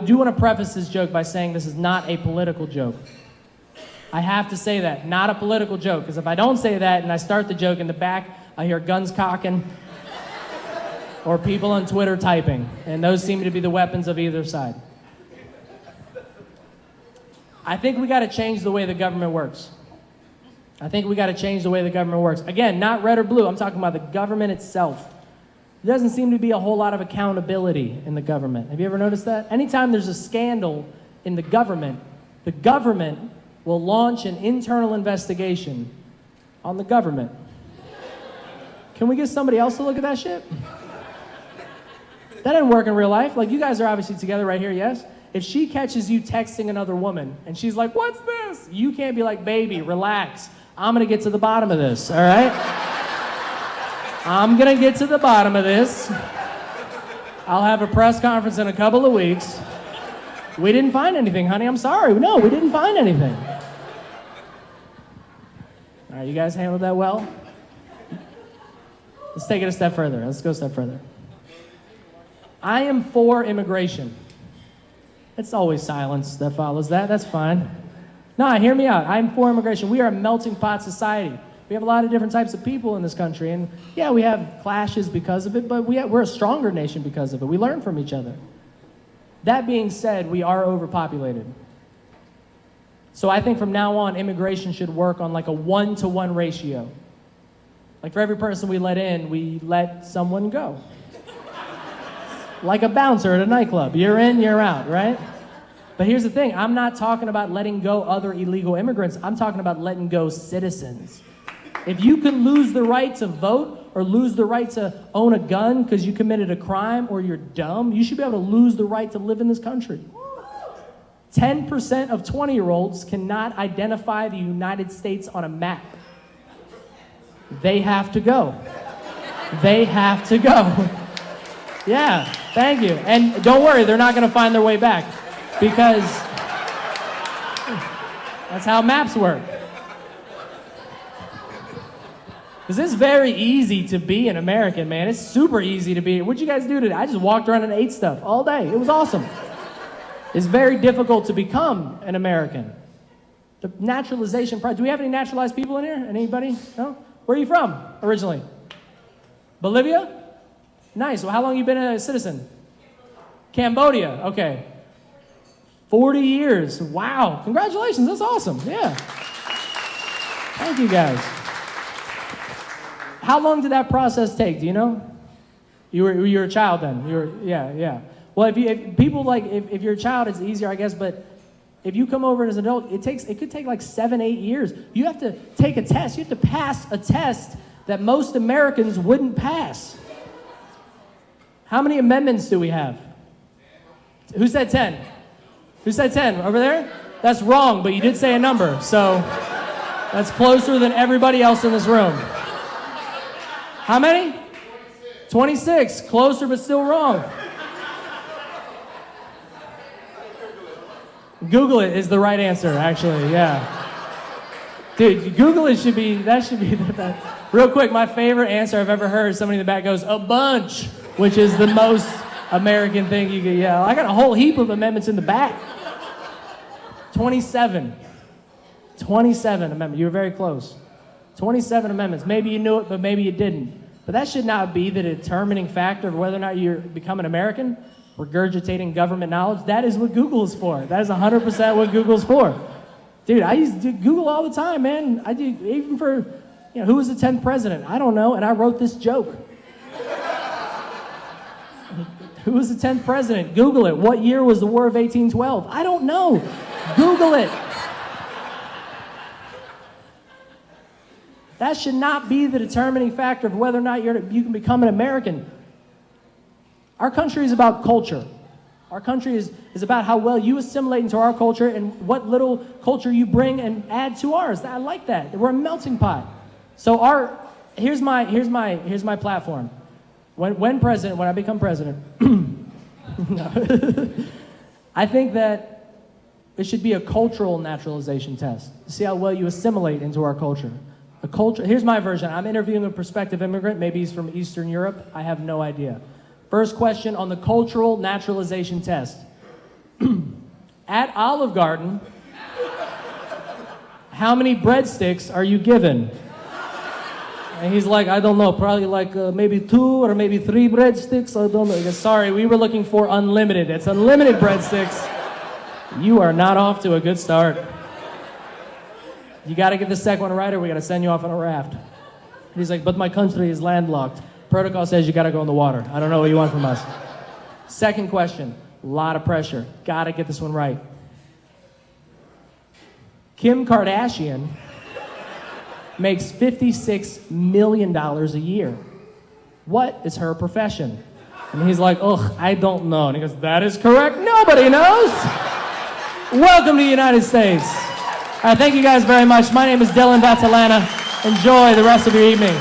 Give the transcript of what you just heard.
do want to preface this joke by saying this is not a political joke. I have to say that, not a political joke, because if I don't say that and I start the joke in the back, I hear guns cocking or people on Twitter typing, and those seem to be the weapons of either side. I think we got to change the way the government works. Again, not red or blue. I'm talking about the government itself. There doesn't seem to be a whole lot of accountability in the government. Have you ever noticed that? Anytime there's a scandal in the government will launch an internal investigation on the government. Can we get somebody else to look at that shit? That doesn't work in real life. Like, you guys are obviously together right here, yes? If she catches you texting another woman and she's like, "What's this?" You can't be like, "Baby, relax. I'm going to get to the bottom of this, all right? I'm going to get to the bottom of this. I'll have a press conference in a couple of weeks. We didn't find anything, honey. I'm sorry. No, we didn't find anything." All right, you guys handled that well? Let's take it a step further. Let's go a step further. I am for immigration. It's always silence that follows that. That's fine. No, hear me out. I'm for immigration. We are a melting pot society. We have a lot of different types of people in this country. And yeah, we have clashes because of it, but we're a stronger nation because of it. We learn from each other. That being said, we are overpopulated. So I think from now on, immigration should work on like a 1-to-1 ratio. Like for every person we let in, we let someone go. Like a bouncer at a nightclub. You're in, you're out, right? But here's the thing. I'm not talking about letting go other illegal immigrants. I'm talking about letting go citizens. If you can lose the right to vote or lose the right to own a gun because you committed a crime or you're dumb, you should be able to lose the right to live in this country. 10% of 20-year-olds cannot identify the United States on a map. They have to go. They have to go. Yeah, thank you. And don't worry, they're not going to find their way back because that's how maps work. Because it's very easy to be an American, man. It's super easy to be. What'd you guys do today? I just walked around and ate stuff all day. It was awesome. It's very difficult to become an American. The naturalization process. Do we have any naturalized people in here? Anybody? No? Where are you from originally? Bolivia? Nice. Well, how long have you been a citizen? Cambodia. Okay. 40 years. Wow. Congratulations. That's awesome. Yeah. Thank you, guys. How long did that process take? Do you know? You were a child then. Yeah. Well, if you're a child, it's easier, I guess. But if you come over as an adult, it could take like 7-8 years. You have to take a test. You have to pass a test that most Americans wouldn't pass. How many amendments do we have? Who said 10? Who said 10? Over there? That's wrong, but you did say a number, so that's closer than everybody else in this room. How many? 26. Closer, but still wrong. Google it is the right answer, actually, yeah. Dude, Google it should be the real quick, my favorite answer I've ever heard, somebody in the back goes, "A bunch," which is the most American thing you could yell. I got a whole heap of amendments in the back. 27 amendments. You were very close. 27 amendments. Maybe you knew it, but maybe you didn't. But that should not be the determining factor of whether or not you become an American. Regurgitating government knowledge. That is what Google is for. That is 100% what Google's for. Dude, I used to Google all the time, man. I do, even for, who was the 10th president? I don't know, and I wrote this joke. Who was the 10th president? Google it. What year was the War of 1812? I don't know. Google it. That should not be the determining factor of whether or not you can become an American. Our country is about culture. Our country is about how well you assimilate into our culture and what little culture you bring and add to ours. I like that. We're a melting pot. So here's my platform. When I become president, I think that it should be a cultural naturalization test to see how well you assimilate into our culture. Here's my version. I'm interviewing a prospective immigrant. Maybe he's from Eastern Europe. I have no idea. First question on the cultural naturalization test. At Olive Garden, how many breadsticks are you given? And he's like, I don't know, probably like maybe 2 or maybe 3 breadsticks. I don't know. He goes, sorry, we were looking for unlimited. It's unlimited breadsticks. You are not off to a good start. You got to get the second one right or we got to send you off on a raft. And he's like, but my country is landlocked. Protocol says you got to go in the water. I don't know what you want from us. Second question, a lot of pressure. Got to get this one right. Kim Kardashian makes $56 million a year. What is her profession? And he's like, ugh, I don't know. And he goes, that is correct. Nobody knows. Welcome to the United States. Thank you guys very much. My name is Dillon Vattelana. Enjoy the rest of your evening.